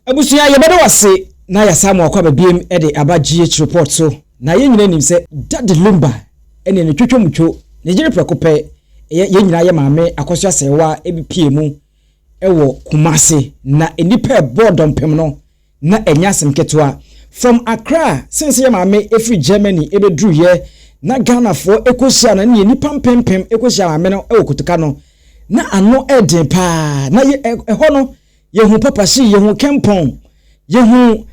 Abusuya yebede wase na ya samu akwa bebiem ede aba GH report so na ye nyina nim se DADD Lumba ene ne twetwomtwo ne gire prekope ye nyina ye maame Akosua Serwaa ebipie mu ewo Kumase na enipa boardom pem no na Ns3msem ketwa from Accra since ye maame efi Germany ebedru ye na Ghana fo ekosia na ne nipa pempem ekosia maame no ewo kutuka no na ano eden pa na ye ho no yehu papashi yehu kempon yehu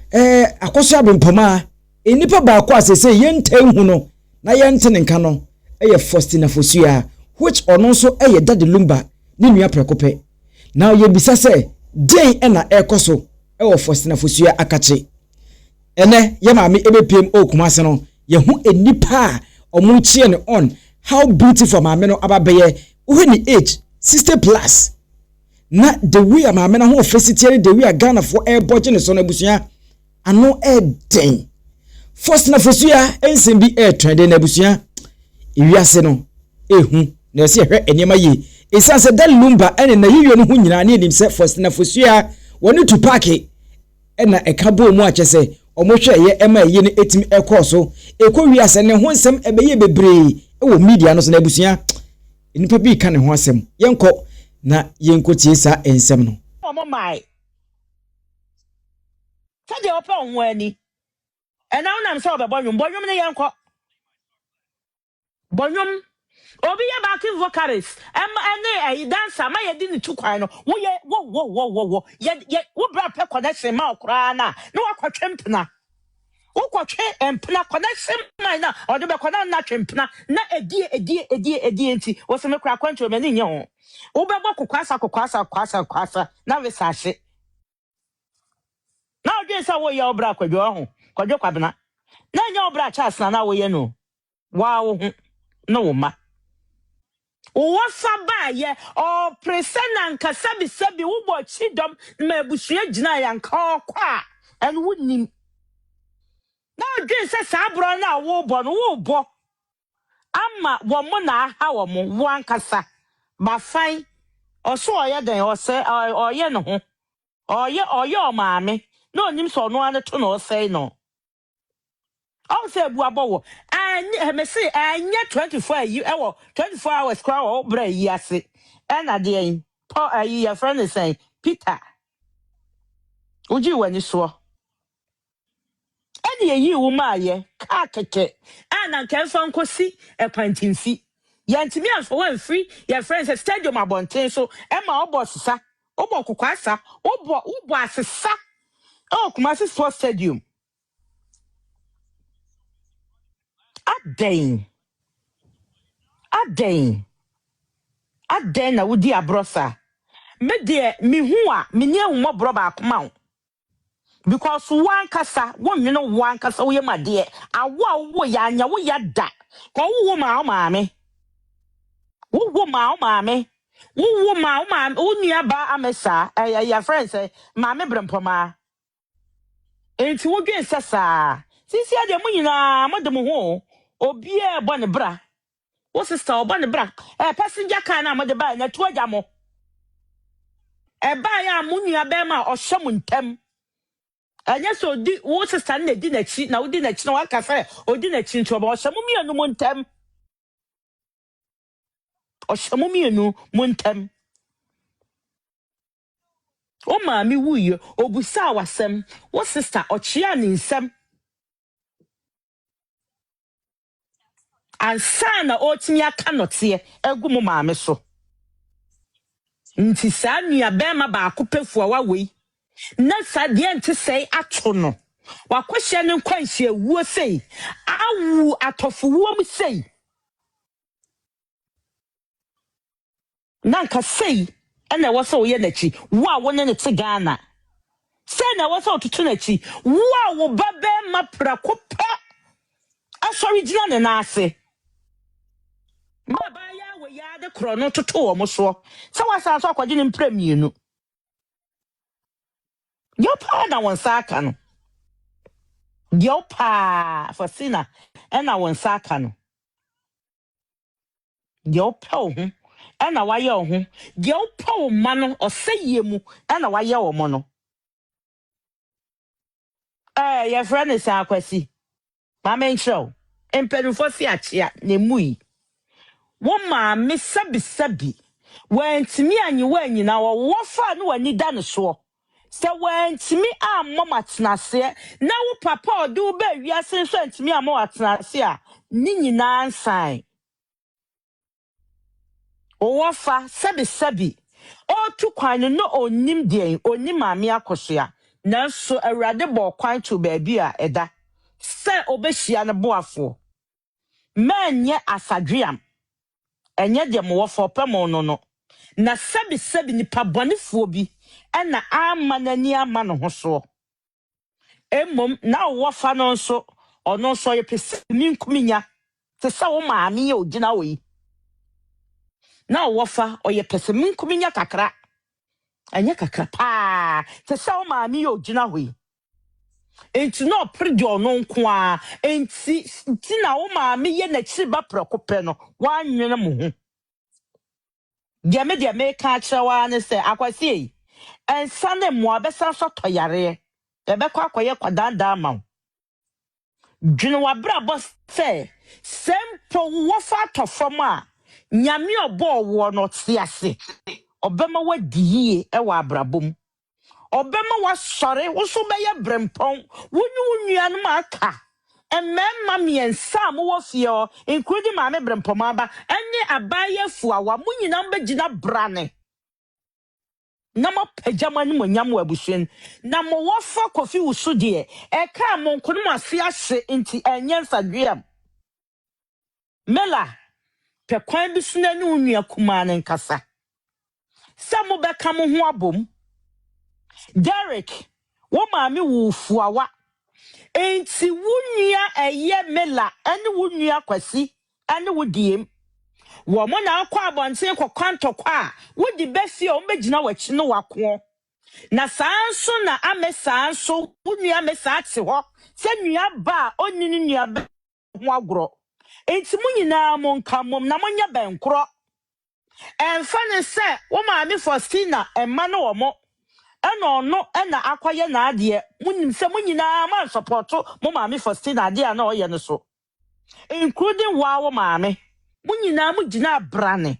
Akosua Brempomaa enipa ba kwa asese yenten hu no na yenten nka no eye Faustina Fosua which ono so eye DADD Lumba ni nua prekope na ye bisa se den na ekoso ewo Faustina Fosua akache ene ye maame ebepiem Kumase no yehu enipa omu chie ne on how beautiful maame no ababeye when age 60 plus na the way maame na ho ofesitiere the way Ghana for air budget ne so na busua ano den Faustina Fosua ensem bi trend na busua iwiase no ehu na se hwe enema ye esanse DADD Lumba ene na yiyo no hu nyina ne enim se Faustina Fosua woni to park ena ekabo mu achese omohwe ye ema ye ne etimi ekoso ekowiase ne ho nsem ebeye bebre ewo media no so na busua enipa bi ka ne ho asem yenko na yenkotie sa ensem no omo mai tade opa onwo ani ena unam se obebonwum bonwum ne yenko bonwum obi ye backing vocalist ene dancer ma ye di ni tukwan no wo ye wo ye wo bra pe connection ma okra na wakotwempna wo kwotwe empna connection ma na ode be kona na twempna na edi enti wo se me kra kwancho me ni nye ho wo be bo kwasa na we sahye na odwen sa wo ye obra kwadwo ho kwadwo kwabena na nye obra chance na wo ye no wa wo ho na wo ma Wafaba ye o presena nka sabi wo chidom ma abusua gina ya nka kwa en wonim na odwen se sabro na wo bo ama wo mo na ha wo mo wo ankasa ba fine oso oye den o se oye no ho oye o maame na onim so no ane to no sei no all say bu abowo me say anya 24 you 24 hours kwa wo bra yi ase na de yin Paul your friend is saying Peter uji wani so ene yi wo maaye ka keke ana kan fa nkosi ekwantimfi yantimi afo wan free your friends stadium abonten so e ma obosisa obokokwasa obo asesa Kumasi Sports Stadium aden na wudi abrosa me de me hu a me ne hu mobro ba akoma because one kasa wo me no one kasa wo ye made awo wo ya anya wo ya da ko wo ma o maame wo ma o nua ba amesa ya friends maame Brempomaa enti wo dwen sesa sisi ade mu nyina mo de mo ho obi e bo ne bra wo sister obo ne bra passenger car na mo de ba na tuaja mo ba ya mu nua be ma ohye mu ntem anya so di wo sister na di na chi na wo di na chi na waka fe odi na chi nto ba ohye mu mienu mu ntem ohye mu mienu mu ntem o ma mi wuye obusa wasem wo sister ochia ni nsem ansana otimi aka note egu mu maame so nti sa nua be ma ba akopefua wa wei na sa de ente sei ato no wakohye ne kwanhye wuo sei awu atofo wuo mu sei nanka sei ena wo so ye nachi wo a wo ne te Ghana sei na wo so tutu nachi wo a wo babe ma prakopa asori gina ne na ase baba ya wo ya de krono toto wo mo so se wasa so akwaje ne mpremienu yopa na won saka no yopa Faustina ena won saka no yopa ho ena waye ho yopa wo ma no oseye mu ena waye wo mo no your friend is Akwasi. Mama show. Empenufo si achia ne mui. Woma me sabi. When timi anyiwa nyina wo fa no wani da ne so. Se when timi mama tenase na wo papa ode wo ba wiase so timi mama tenase a ni nyina ansan. O fa sabi. O tu kwan no onim den onim ame akosua. Nanso awurade bo kwan to baabi a eda. Se obehia ne boafo. Menye asadwiam. Enye de mo wofo pemo no. Na sabi nipa bonifuo bi na ama nani ama no ho so. Emom na wofa no nso ono nso ye pese minkuminya. Te sa wo maame ye ogina we. Na wofa oye pese minkuminya kakra. Enye kakra pa. Te sa wo maame ye ogina we. Enti no predi ono nko a enti na wo maame ye na chiba prekope no wanwene mo ho. Dia me ka chewa ne se akwasi ensa ne mo abesa so toyare e be kwa akoye kwadanda ma dwene wa bra boss se sempo wo fa tofom a nyame obo wo no tiase obema wadiye e wa abrabom obema wa sore wo so be ye brempon wonu nuanu aka ememma miensa mo wo fie including maame brempoma ba enye abaye fuawa munyina mbegina brane na mo pejama ni mo nyam wabusuen na mo wofa kofi wusu de e ka mo nkono mo ase ahye nti enye nsadwea mela pe kwan bi suna ni onua kuma ne nkasa sa mo beka mo ho abom Derek wo maame wu fuawa enti wunua eye mela ene wunua kwasi ene wudiem wo mo na akwa abonten kwantokwa a wudi besi o mbegina wachi no wako na sanso na amesanso wunua mesate ho se nua ba onini nua ba ho agro enti munyina mo nkamom na monya benkro emfa ne se wo maame Faustina emma no wo mo eno no na akwaye na ade munim se munyina ma support mo maame Faustina ade a na oye ne so including wo maame munyina mugina brane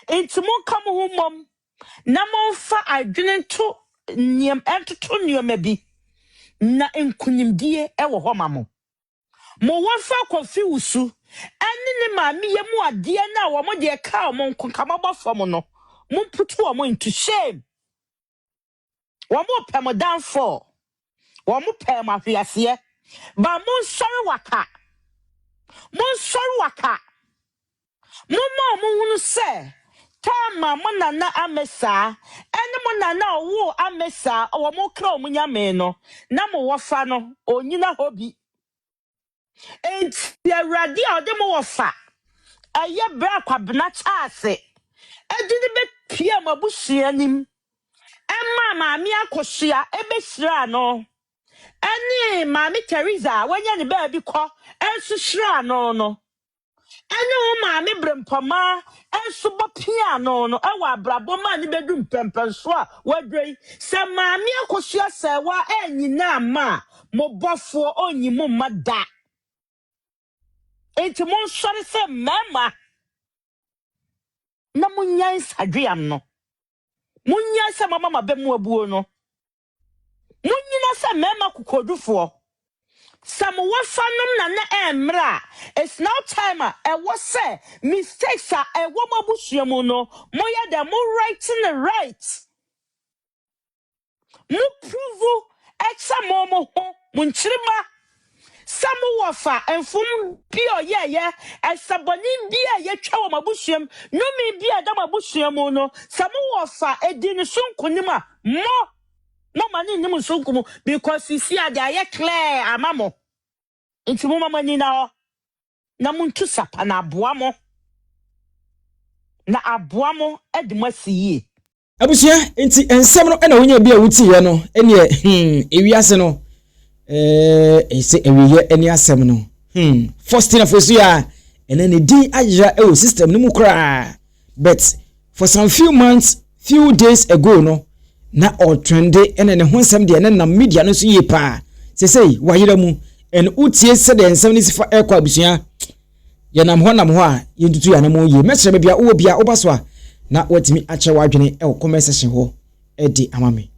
enti mo kam ho mom na mo fa adwene to niem entoto niem bi na enkunimdie e wo ho mamo mo wafa confuse ene ne maame ye mu ade na wo mo de ka mo nkonkama bofo mo no mo putu wo mo into shame wo mo pem down for wo mo pem afiase ba mo sori waka Mama munu se tama mona na amesa ene mona na wo amesa o mo kra o munyame no na mo wofa no onyina hobi enti awrade a ode mo wofa aye bra kwabena chaase edini be pia mabusua nim emma maami akosua ebesira no ene maami Teresa wanya ne ba bi kɔ ensusira no ene wo maame brempoma enso bopia no ewa abraboma ni bedum pempenso a wadrei se maame Akosua Serwaa enyina ma mo bofo onyimu mada enti mo nsore se mema na munyan sadweam no munyan se mama mabemu abuo no munyina se mema kokodufo Some wafanum na emra. It's now time was say mistakes are a woman bushiamuno. Moya de mo writing the right. Mo prove exa momo munchima. Some wafa and fum bio yeah and sabonin bia ye chow mabushiam. No me bia dama bushiamuno. Some wafa a dinner soon kunima more. No money no sunkumu because you see a clear amamo. Inti mama ni na muntu sapa na aboamo edimasiye abusia enti ensem no na wonya bia wuti ye no ene ewiase no ese ewiye ene asem no Faustina Fosua ene ne din ajira e system no mu kra but for some few days ago no na all trende ene ne ho nsem de ene na media no so ye pa sesei wayira mu en utie se de nsem ni sifa ekwa abusua ye nam ho a ye ntutu ya na mo ye mesere bia wo bia obaso a na watimi ache wadwene e comment section ho e di amame